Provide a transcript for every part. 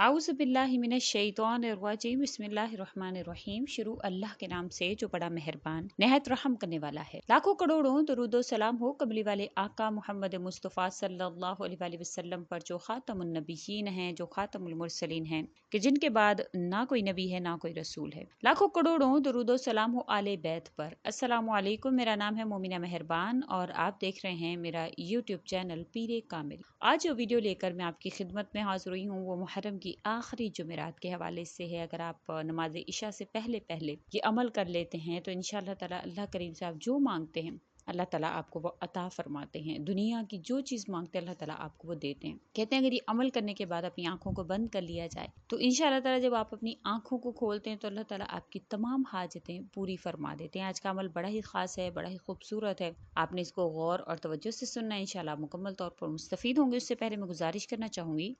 आउज़ु बिल्लाहि मिनश शैतानिर्रजीम बिस्मिल्लाहिर्रहमानिर्रहीम। शुरू अल्लाह के नाम से जो बड़ा मेहरबान निहायत रहम करने वाला है। लाखों करोड़ों दरूदो सलाम हो कमली वाले आका मोहम्मद मुस्तफ़ा सल्लल्लाहु अलैहि वसल्लम पर, जो खातमुन नबिय्यीन हैं, जो खातमुल मुरसलीन हैं, कि जिनके बाद ना कोई नबी है ना कोई रसूल है। लाखों करोड़ों दरूदो सलाम हो आले बैत पर। अस्सलामु अलैकुम। मेरा नाम है मोमिना मेहरबान और आप देख रहे हैं मेरा यूट्यूब चैनल पीरे कामिल। आज जो वीडियो लेकर मैं आपकी खिदमत में हाजिर हुई हूँ वो मुहर्रम की आखिरी जुमेरात के हवाले से है। अगर आप नमाज इशा से पहले पहले ये अमल कर लेते हैं तो इंशाअल्लाह ताला अल्लाह करीम से आप जो मांगते हैं अल्लाह ताला आपको वो अता फरमाते हैं। दुनिया की जो चीज़ मांगते हैं अल्लाह ताला आपको वो देते हैं। कहते हैं अगर ये अमल करने के बाद अपनी आंखों को बंद कर लिया जाए तो इंशाअल्लाह ताला जब आप अपनी आंखों को खोलते हैं तो अल्लाह ताला आपकी तमाम हाजतें पूरी फरमा देते हैं। आज का अमल बड़ा ही खास है, बड़ा ही खूबसूरत है। आपने इसको गौर और तवज्जो से सुनना है, इंशाअल्लाह मुकम्मल तौर पर मुस्तफ़ीद होंगे। उससे पहले मैं गुजारिश करना चाहूँगी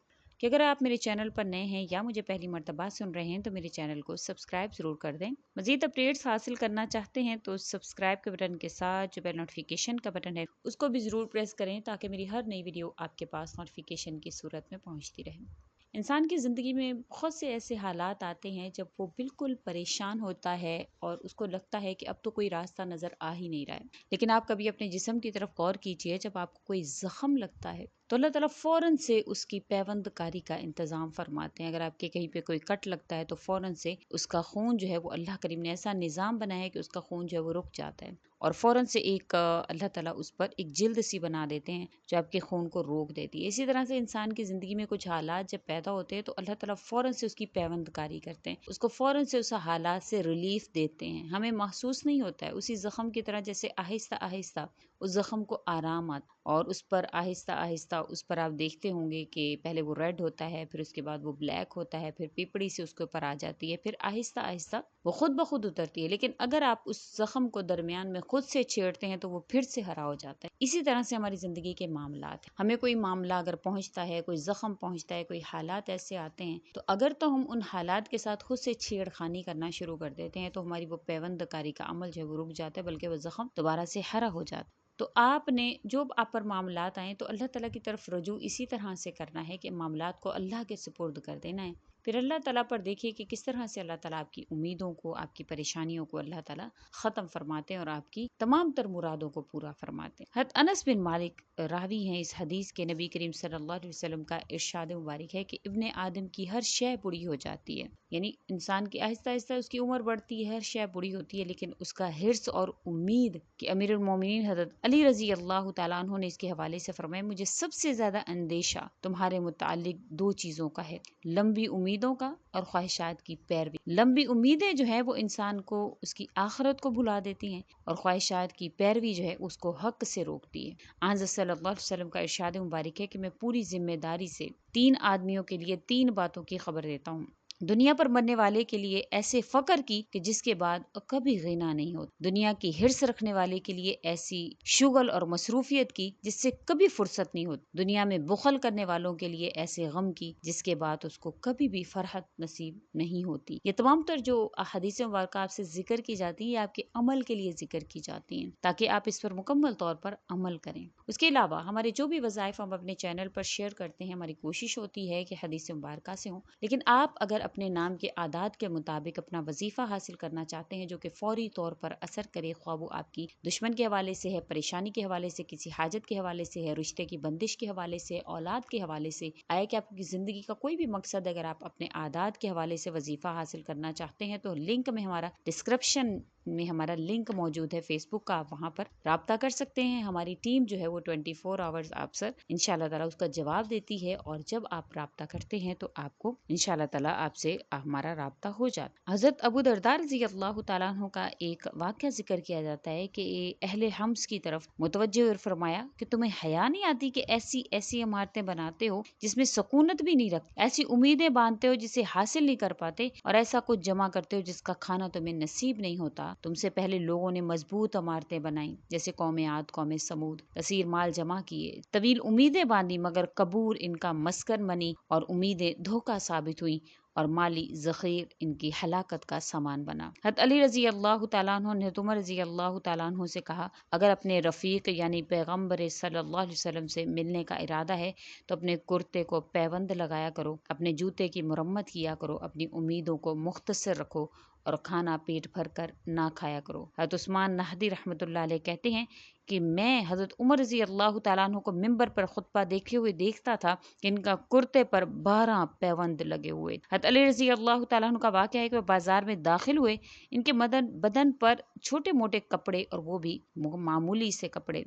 कि अगर आप मेरे चैनल पर नए हैं या मुझे पहली मर्तबा सुन रहे हैं तो मेरे चैनल को सब्सक्राइब ज़रूर कर दें। मज़ीद अपडेट्स हासिल करना चाहते हैं तो सब्सक्राइब के बटन के साथ जो बेल नोटिफिकेशन का बटन है उसको भी ज़रूर प्रेस करें ताकि मेरी हर नई वीडियो आपके पास नोटिफिकेशन की सूरत में पहुँचती रहे। इंसान की ज़िंदगी में बहुत से ऐसे हालात आते हैं जब वो बिल्कुल परेशान होता है और उसको लगता है कि अब तो कोई रास्ता नज़र आ ही नहीं रहा है। लेकिन आप कभी अपने जिस्म की तरफ गौर कीजिए, जब आपको कोई ज़ख्म लगता है तो अल्लाह ताला फ़ौरन से उसकी पैवंदकारी का इंतज़ाम फरमाते हैं। अगर आपके कहीं पे कोई कट लगता है तो फ़ौरन से उसका खून जो है वो अल्लाह करीम ने ऐसा निज़ाम बनाया है कि उसका खून जो है वो रुक जाता है और फ़ौरन से एक अल्लाह ताला उस पर एक जिल्द सी बना देते हैं जो आपके खून को रोक देती है। इसी तरह से इंसान की ज़िंदगी में कुछ हालात जब पैदा होते हैं तो अल्लाह ताला फ़ौरन से उसकी पैवंदकारी करते हैं, उसको फ़ौरन से उस हालात से रिलीफ देते हैं। हमें महसूस नहीं होता है, उसी ज़ख्म की तरह जैसे आहिस्ता आहिस्ता उस ज़ख्म को आराम आता और उस पर आहिस्ता आहिस्ता उस पर आप देखते होंगे कि पहले वो रेड होता है, फिर उसके बाद वो ब्लैक होता है, फिर पिपड़ी से उसके ऊपर आ जाती है, फिर आहिस्ता आहिस्ता वो खुद ब खुद उतरती है। लेकिन अगर आप उस जख्म को दरमियान में खुद से छेड़ते हैं तो वो फिर से हरा हो जाता है। इसी तरह से हमारी ज़िंदगी के मामलात हैं। हमें कोई मामला अगर पहुंचता है, कोई जख्म पहुंचता है, कोई हालात ऐसे आते हैं तो अगर तो हम उन हालात के साथ खुद से छेड़खानी करना शुरू कर देते हैं तो हमारी वो पैवंदकारी का अमल जो है वो रुक जाता है, बल्कि वो जख्म दोबारा से हरा हो जाता है। तो आपने जो आप पर मामलात आए तो अल्लाह ताला की तरफ रजू इसी तरह से करना है कि मामलात को अल्लाह के सुपुर्द कर देना है। फिर अल्लाह ताला पर देखिए कि किस तरह से अल्लाह ताला आपकी उम्मीदों को, आपकी परेशानियों को अल्लाह ताला ख़त्म फरमाते हैं और आपकी तमाम तर मुरादों को पूरा फरमाते हैं। हज़रत अनस बिन मालिक रावी हैं इस हदीस के। नबी करीम सल्लल्लाहु अलैहि वसल्लम का इरशाद मुबारक है कि इब्ने आदम की हर शय बुरी हो जाती है, यानी इंसान की आहिस्ता आहिस्ता उसकी उम्र बढ़ती है, हर शय बुरी होती है, लेकिन उसका हिर्स और उम्मीद कि अमीरुल मोमिनीन हज़रत अली रज़ी अल्लाह तआला अन्हु ने इसके हवाले से फरमाया, मुझे सबसे ज़्यादा अंदेशा तुम्हारे मुतालिक दो चीज़ों का है, लंबी उम्मीदों का और ख्वाहिशात की पैरवी। लंबी उम्मीदें जो है वो इंसान को उसकी आखिरत को भुला देती हैं और ख्वाहिशात की पैरवी जो है उसको हक से रोकती है। आज़ सल्लल्लाहु अलैहि वसल्लम का इरशाद मुबारक है कि मैं पूरी जिम्मेदारी से तीन आदमियों के लिए तीन बातों की खबर देता हूँ। दुनिया पर मरने वाले के लिए ऐसे फकर की कि जिसके बाद कभी गिना नहीं होता, दुनिया की हिर्स रखने वाले के लिए ऐसी शुगल और मसरूफियत की जिससे कभी फुर्सत नहीं होती, दुनिया में बुखल करने वालों के लिए ऐसे गम की जिसके बाद उसको कभी भी फरहत नसीब नहीं होती। ये तमाम तर जो हदीसें मुबारक आपसे जिक्र की जाती है आपके अमल के लिए जिक्र की जाती हैं ताकि आप इस पर मुकम्मल तौर पर अमल करें। उसके अलावा हमारे जो भी वज़ाइफ हम अपने चैनल पर शेयर करते हैं, हमारी कोशिश होती है कि हदीसें मुबारक से हों, लेकिन आप अगर अपने नाम के आदात के मुताबिक अपना वजीफा हासिल करना चाहते हैं जो कि फौरी तौर पर असर करे, ख्वाह वो आपकी दुश्मन के हवाले से है, परेशानी के हवाले से, किसी हाजत के हवाले से है, रिश्ते की बंदिश के हवाले से, औलाद के हवाले से, आए कि आपकी ज़िंदगी का कोई भी मकसद अगर आप अपने आदात के हवाले से वजीफा हासिल करना चाहते हैं तो लिंक में हमारा डिस्क्रिप्शन में हमारा लिंक मौजूद है फेसबुक का, आप वहाँ पर राब्ता कर सकते हैं। हमारी टीम जो है वो 24 आवर्स आप सर इंशाल्लाह ताला उसका जवाब देती है और जब आप राब्ता करते हैं तो आपको इंशाल्लाह ताला आपसे हमारा राब्ता हो जाता। हज़रत अबू दरदा रज़ी अल्लाह तआला अन्हु का एक वाक़या जिक्र किया जाता है कि अहले हम्स की तरफ मुतवज्जो और फरमाया कि तुम्हें हया नहीं आती कि ऐसी ऐसी इमारतें बनाते हो जिसमें सकूनत भी नहीं रखते, ऐसी उम्मीदें बांधते हो जिसे हासिल नहीं कर पाते और ऐसा कुछ जमा करते हो जिसका खाना तुम्हें नसीब नहीं होता। तुमसे पहले लोगों ने मजबूत इमारतें बनाई जैसे कौम आद, कौम समूद, कसीर माल जमा किए, तवील उम्मीदें बांधी मगर कबूर इनका मस्कन बनी और उम्मीदें धोखा साबित हुई اور مالی ذخیر ان کی ہلاکت کا سامان بنا۔ حضرت علی رضی اللہ تعالیٰ عنہ نے حضرت عمر رضی اللہ تعالیٰ عنہ سے کہا، اگر اپنے رفیق یعنی پیغمبر صلی اللہ علیہ وسلم سے ملنے کا ارادہ ہے تو اپنے کرتے کو پیوند لگایا کرو، اپنے جوتے کی مرمت کیا کرو، اپنی امیدوں کو مختصر رکھو اور کھانا پیٹ بھر کر نہ کھایا کرو۔ حضرت عثمان نہدی رحمۃ اللہ علیہ کہتے ہیں کہ میں حضرت عمر رضی اللہ تعالیٰ عنہ کو ممبر پر خطبہ دیکھتے ہوئے دیکھتا تھا کہ ان کا کرتے پر 12 پیوند لگے ہوئے۔ حضرت علی رضی اللہ تعالیٰ عنہ کا واقعہ ہے کہ وہ بازار میں داخل ہوئے، ان کے بدن پر چھوٹے موٹے کپڑے، اور وہ بھی معمولی سے کپڑے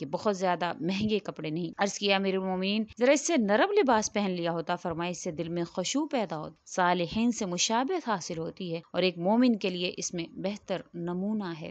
کہ بہت زیادہ مہنگے کپڑے نہیں۔ عرض کیا امیر المومنین ذرا اس سے نرم لباس پہن لیا ہوتا، فرمایا اس سے دل میں خشوع پیدا ہوتا، صالحین سے مشابہت حاصل ہوتی ہے اور ایک مومن کے لیے اس میں بہتر نمونہ ہے۔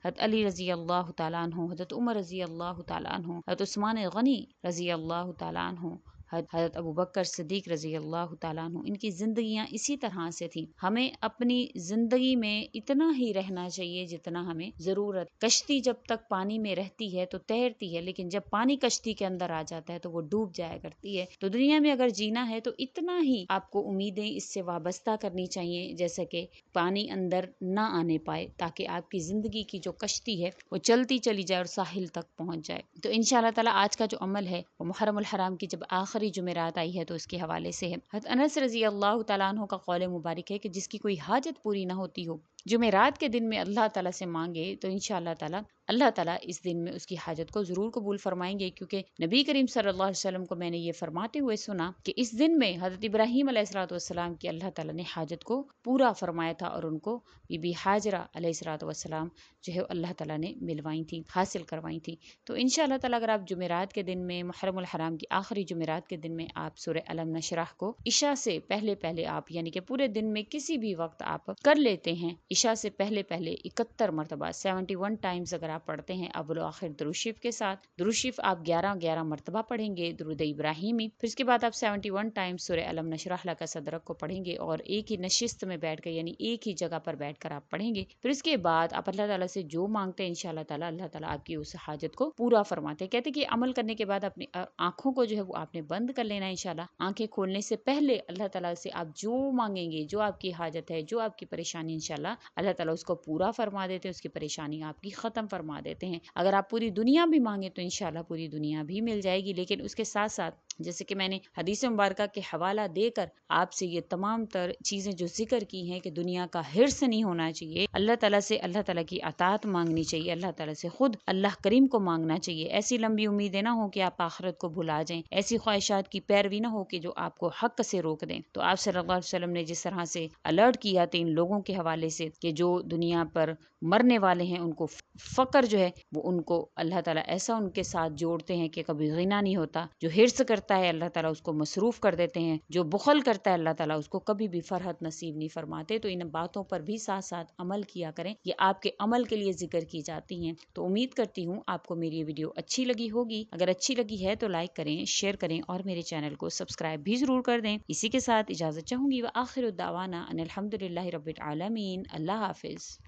حضرت علی رضی اللہ تعالیٰ عنہ، حضرت عمر رضی اللہ تعالیٰ عنہ، حضرت عثمان غنی رضی اللہ تعالیٰ عنہ، حضرت ابوبکر صدیق رضی اللہ تعالیٰ عنہ، ان کی زندگیاں اسی طرح سے تھیں۔ ہمیں اپنی زندگی میں اتنا ہی رہنا چاہیے جتنا ہمیں ضرورت۔ کشتی جب تک پانی میں رہتی ہے تو تیرتی ہے، لیکن جب پانی کشتی کے اندر آ جاتا ہے تو وہ ڈوب جایا کرتی ہے۔ تو دنیا میں اگر جینا ہے تو اتنا ہی آپ کو امیدیں اس سے وابستہ کرنی چاہیے جیسا کہ پانی اندر نہ آنے پائے، تاکہ آپ کی زندگی کی جو کشتی ہے وہ چلتی چلی جائے اور ساحل تک پہنچ جائے۔ تو انشاءاللہ تعالی آج کا جو عمل ہے وہ محرم الحرام کی جب آخری جمعرات آئی ہے تو اس کے حوالے سے ہے۔ حضرت انس رضی اللہ تعالیٰ عنہ کا قول مبارک ہے کہ جس کی کوئی حاجت پوری نہ ہوتی ہو، جمعرات کے دن میں اللہ تعالیٰ سے مانگے تو انشاءاللہ تعالیٰ اللہ تعالیٰ اس دن میں اس کی حاجت کو ضرور قبول فرمائیں گے، کیونکہ نبی کریم صلی اللہ علیہ وسلم کو میں نے یہ فرماتے ہوئے سنا کہ اس دن میں حضرت ابراہیم علیہ الصلوۃ والسلام کی اللہ تعالیٰ نے حاجت کو پورا فرمایا تھا، اور ان کو بی بی ہاجرہ علیہ الصلوۃ والسلام جو ہے اللہ تعالیٰ نے ملوائی تھی، حاصل کروائی تھی۔ تو انشاءاللہ تعالیٰ اگر آپ جمعرات کے دن میں، محرم الحرام کی آخری جمعرات کے دن میں آپ سورہ الم نشرح کو عشاء سے پہلے آپ یعنی کہ پورے دن میں کسی بھی وقت آپ کر لیتے ہیں، عشاء سے پہلے 71 مرتبہ 71 ٹائمز اگر آپ پڑھتے ہیں اول و آخر درود شریف کے ساتھ، درود شریف آپ 11 مرتبہ پڑھیں گے، درود ابراہیمی، پھر اس کے بعد آپ 71 ٹائمز سورہ الم نشرح لک صدرک کو پڑھیں گے، اور ایک ہی نشست میں بیٹھ کر یعنی ایک ہی جگہ پر بیٹھ کر آپ پڑھیں گے۔ پھر اس کے بعد آپ اللہ تعالیٰ سے جو مانگتے ہیں انشاءاللہ تعالیٰ اللہ تعالیٰ آپ کی اس حاجت کو پورا فرماتے ہیں۔ کہتے ہیں کہ عمل کرنے کے بعد اپنی آنکھوں کو جو ہے وہ آپ نے بند کر لینا ہے انشاءاللہ۔ آنکھیں کھولنے سے پہلے اللہ تعالیٰ سے آپ جو مانگیں گے، جو آپ کی حاجت ہے، جو آپ کی پریشانی، انشاءاللہ اللہ تعالیٰ اس کو پورا فرما دیتے ہیں، اس کی پریشانی آپ کی ختم فرما دیتے ہیں۔ اگر آپ پوری دنیا بھی مانگیں تو انشاءاللہ پوری دنیا بھی مل جائے گی، لیکن اس کے ساتھ ساتھ جیسے کہ میں نے حدیث مبارکہ کے حوالہ دے کر آپ سے یہ تمام تر چیزیں جو ذکر کی ہیں کہ دنیا کا حرص نہیں ہونا چاہیے، اللہ تعالیٰ سے اللہ تعالیٰ کی اطاعت مانگنی چاہیے، اللہ تعالیٰ سے خود اللہ کریم کو مانگنا چاہیے۔ ایسی لمبی امیدیں نہ ہو کہ آپ آخرت کو بھلا جائیں، ایسی خواہشات کی پیروی نہ ہو کہ جو آپ کو حق سے روک دیں۔ تو آپ صلی اللہ علیہ وسلم نے جس طرح سے الرٹ کیا تھا ان لوگوں کے حوالے سے کہ جو دنیا پر مرنے والے ہیں ان کو فقر جو ہے وہ ان کو اللہ تعالیٰ ایسا ان کے ساتھ جوڑتے ہیں کہ کبھی غنا نہیں ہوتا، جو حرص کرتا ہے اللہ تعالیٰ اس کو مصروف کر دیتے ہیں، جو بخل کرتا ہے اللہ تعالیٰ اس کو کبھی بھی فرحت نصیب نہیں فرماتے۔ تو ان باتوں پر بھی ساتھ ساتھ عمل کیا کریں، یہ آپ کے عمل کے لیے ذکر کی جاتی ہیں۔ تو امید کرتی ہوں آپ کو میری یہ ویڈیو اچھی لگی ہوگی، اگر اچھی لگی ہے تو لائک کریں، شیئر کریں اور میرے چینل کو سبسکرائب بھی ضرور کر دیں۔ اسی کے ساتھ اجازت چاہوں گی، وآخر الدعوانا ان الحمدللہ رب العالمین۔ اللہ حافظ۔